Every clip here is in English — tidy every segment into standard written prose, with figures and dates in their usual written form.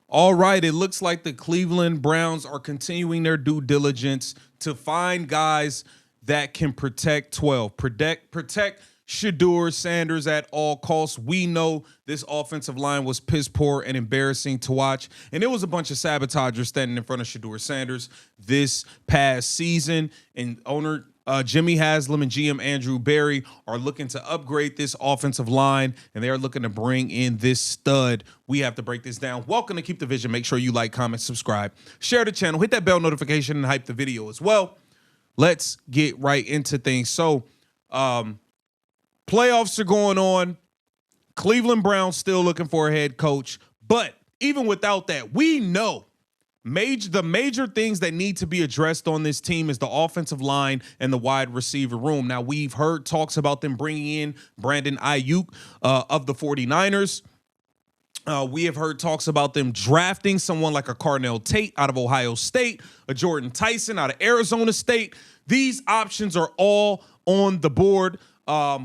All right, it looks like the Cleveland Browns are continuing their due diligence to find guys that can protect 12. Protect Shedeur Sanders at all costs. We know this offensive line was piss poor and embarrassing to watch, and it was a bunch of sabotagers standing in front of Shedeur Sanders this past season, and owner Jimmy Haslam and GM Andrew Berry are looking to upgrade this offensive line, and they are looking to bring in this stud. We have to break this down. Welcome to Keep the Vision. Make sure you like, comment, subscribe, share the channel, hit that bell notification, and hype the video as well. Let's get right into things. So, playoffs are going on. Cleveland Browns still looking for a head coach, but even without that, we know the major things that need to be addressed on this team is the offensive line and the wide receiver room. Now, we've heard talks about them bringing in Brandon Ayuk of the 49ers. We have heard talks about them drafting someone like a Carnell Tate out of Ohio State, a Jordan Tyson out of Arizona State. These options are all on the board.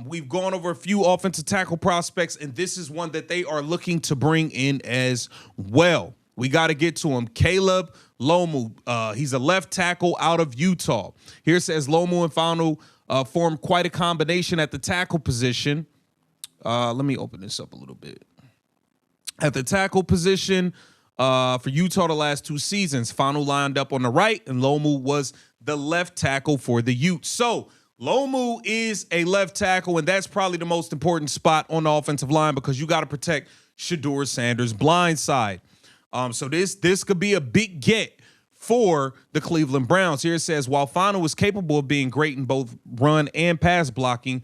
We've gone over a few offensive tackle prospects, and this is one that they are looking to bring in as well. We got to get to him. Caleb Lomu. He's a left tackle out of Utah. Here it says Lomu and Fano formed quite a combination at the tackle position. Let me open this up a little bit. At the tackle position for Utah the last 2 seasons, Fano lined up on the right, and Lomu was the left tackle for the Utes. So Lomu is a left tackle, and that's probably the most important spot on the offensive line because you got to protect Shedeur Sanders' blind side. So this could be a big get for the Cleveland Browns. Here it says, while Fano is capable of being great in both run and pass blocking,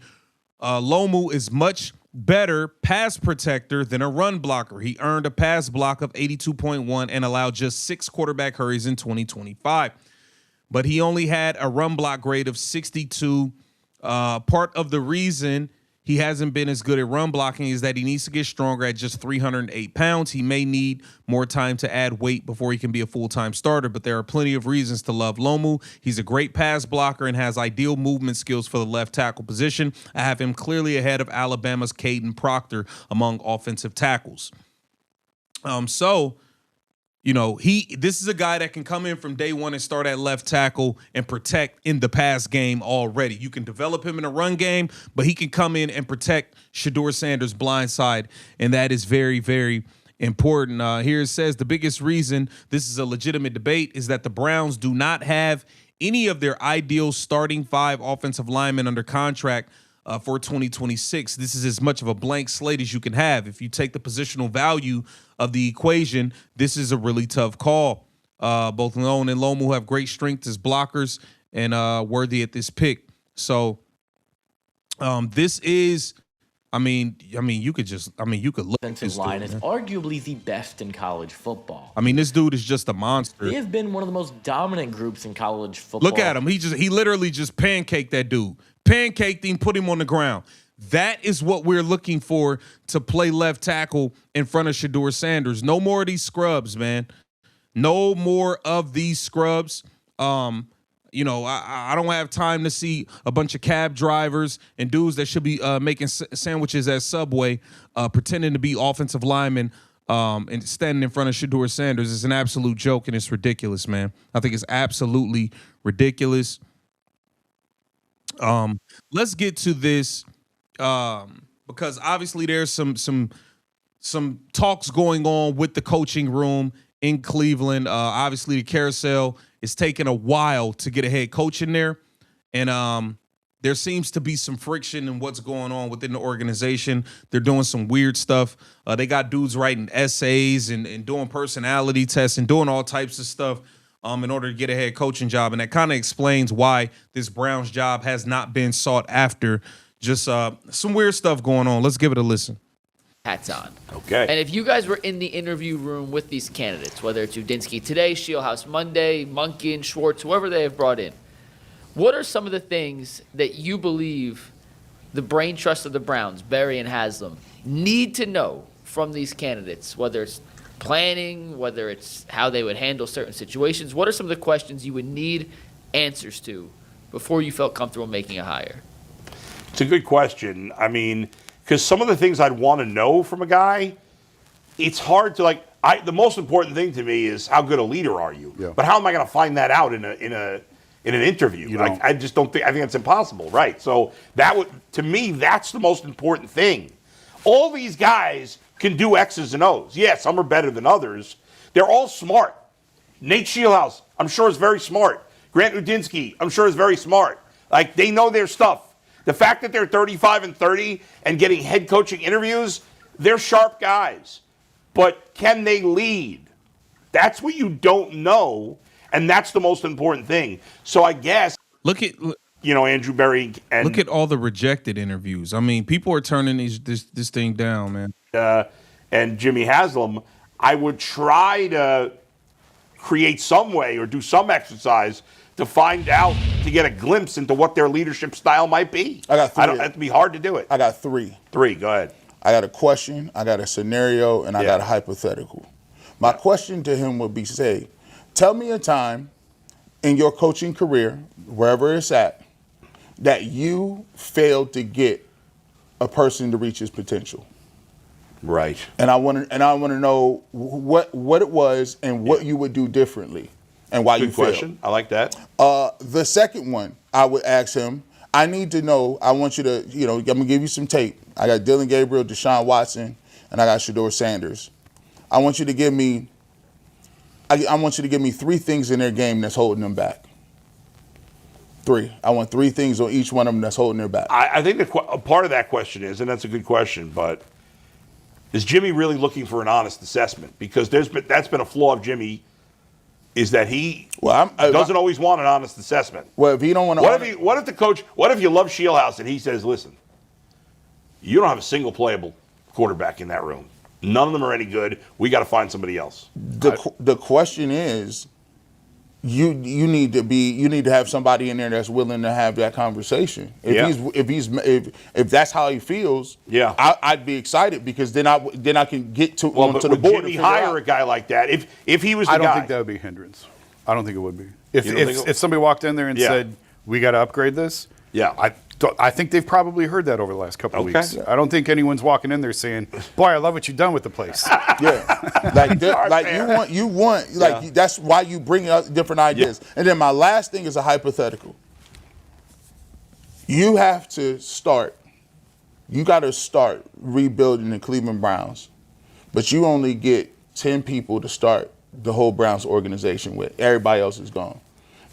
Lomu is much better pass protector than a run blocker. He earned a pass block of 82.1 and allowed just 6 quarterback hurries in 2025. But he only had a run block grade of 62. Part of the reason he hasn't been as good at run blocking is that he needs to get stronger at just 308 pounds. He may need more time to add weight before he can be a full-time starter, but there are plenty of reasons to love Lomu. He's a great pass blocker and has ideal movement skills for the left tackle position. I have him clearly ahead of Alabama's Caden Proctor among offensive tackles. You know, this is a guy that can come in from day one and start at left tackle and protect in the pass game already. You can develop him in a run game, but he can come in and protect Shedeur Sanders' blind side, and that is very, very important. Here it says the biggest reason this is a legitimate debate is that the Browns do not have any of their ideal starting 5 offensive linemen under contract for 2026. This is as much of a blank slate as you can have. If you take the positional value of the equation, this is a really tough call. Both Lone and Lomu have great strength as blockers and worthy at this pick. So this is, you could look at this line dude, is arguably the best in college football. I mean, this dude is just a monster. They have been one of the most dominant groups in college football. Look at him. He literally just pancaked that dude. Pancaked him, put him on the ground. That is what we're looking for to play left tackle in front of Shedeur Sanders. No more of these scrubs, man. No more of these scrubs. I don't have time to see a bunch of cab drivers and dudes that should be making sandwiches at Subway pretending to be offensive linemen and standing in front of Shedeur Sanders. It's an absolute joke, and it's ridiculous, man. I think it's absolutely ridiculous. Let's get to this because obviously there's some talks going on with the coaching room in Cleveland. Obviously the carousel is taking a while to get a head coach in there, and there seems to be some friction in what's going on within the organization. They're doing some weird stuff. They got dudes writing essays and doing personality tests and doing all types of stuff in order to get a head coaching job. And that kind of explains why this Browns job has not been sought after. Just some weird stuff going on. Let's give it a listen. Hats on. Okay. And if you guys were in the interview room with these candidates, whether it's Udinsky today, Shieldhouse Monday, Munkin, Schwartz, whoever they have brought in, what are some of the things that you believe the brain trust of the Browns, Berry and Haslam, need to know from these candidates, whether it's planning, whether it's how they would handle certain situations? What are some of the questions you would need answers to before you felt comfortable making a hire? It's a good question. I mean, because some of the things I'd want to know from a guy, it's hard to, like, the most important thing to me is how good a leader are you. Yeah. But how am I going to find that out in an interview? I just don't think. I think it's impossible, right? So to me, that's the most important thing. All these guys can do X's and O's. Yeah, some are better than others. They're all smart. Nate Shieldhouse, I'm sure, is very smart. Grant Udinski, I'm sure, is very smart. Like, they know their stuff. The fact that they're 35 and 30 and getting head coaching interviews, they're sharp guys. But can they lead? That's what you don't know, and that's the most important thing. So I guess Look at Andrew Berry and look at all the rejected interviews. I mean, people are turning this thing down, man. And Jimmy Haslam. I would try to create some way or do some exercise to find out, to get a glimpse into what their leadership style might be. I got 3. It'd be hard to do it. I got 3. 3, go ahead. I got a question, I got a scenario, and I got a hypothetical. My question to him would be, tell me a time in your coaching career, wherever it's at, that you failed to get a person to reach his potential. Right. And I want to know what it was and what you would do differently and why you failed. Good question. I like that. The second one, I would ask him, I need to know, I want you to, I'm going to give you some tape. I got Dylan Gabriel, Deshaun Watson, and I got Shedeur Sanders. I want you to give me 3 things in their game that's holding them back. 3. I want 3 things on each one of them that's holding their back. I think a part of that question is, and that's a good question, but is Jimmy really looking for an honest assessment? Because that's been a flaw of Jimmy, is that he doesn't always want an honest assessment. Well, if he don't want to, what if you love Shieldhouse and he says, listen, you don't have a single playable quarterback in that room. None of them are any good. We got to find somebody else. The question is, you need to have somebody in there that's willing to have that conversation. If that's how he feels, I'd be excited, because then I can get to the board. Jimmy hire a guy like that if he was the guy? I don't think that would be a hindrance. I don't think it would be. If somebody walked in there and said, we got to upgrade this, I think they've probably heard that over the last couple of weeks. I don't think anyone's walking in there saying, boy, I love what you've done with the place. That's why you bring up different ideas. And then my last thing is a hypothetical. You got to start rebuilding the Cleveland Browns, but you only get 10 people to start the whole Browns organization with. Everybody else is gone.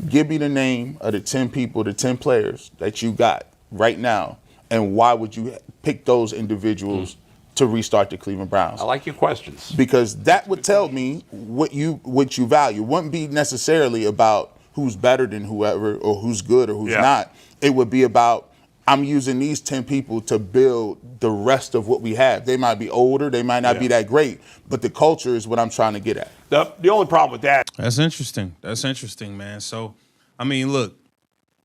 Give me the name of the 10 people, the 10 players that you got right now, and why would you pick those individuals to restart the Cleveland Browns? I like your questions. Because that would tell me what you value. It wouldn't be necessarily about who's better than whoever or who's good or who's not. It would be about, I'm using these 10 people to build the rest of what we have. They might be older, they might not be that great, but the culture is what I'm trying to get at. The only problem with that. That's interesting, man. So, I mean, look,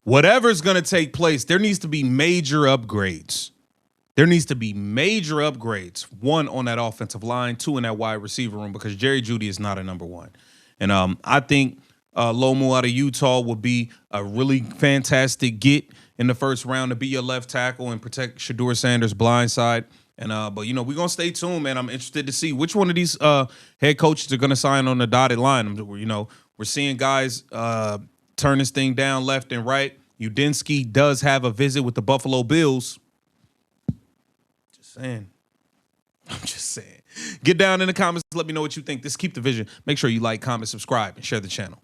whatever's going to take place, there needs to be major upgrades. There needs to be major upgrades. 1, on that offensive line, 2, in that wide receiver room, because Jerry Jeudy is not a number 1. And I think Lomu out of Utah would be a really fantastic get in the first round to be your left tackle and protect Shedeur Sanders' blind side. And but we're gonna stay tuned, man. I'm interested to see which one of these head coaches are gonna sign on the dotted line. We're seeing guys turn this thing down left and right. Udinski does have a visit with the Buffalo Bills. I'm just saying. Get down in the comments. Let me know what you think. This Keep the Vision. Make sure you like, comment, subscribe, and share the channel.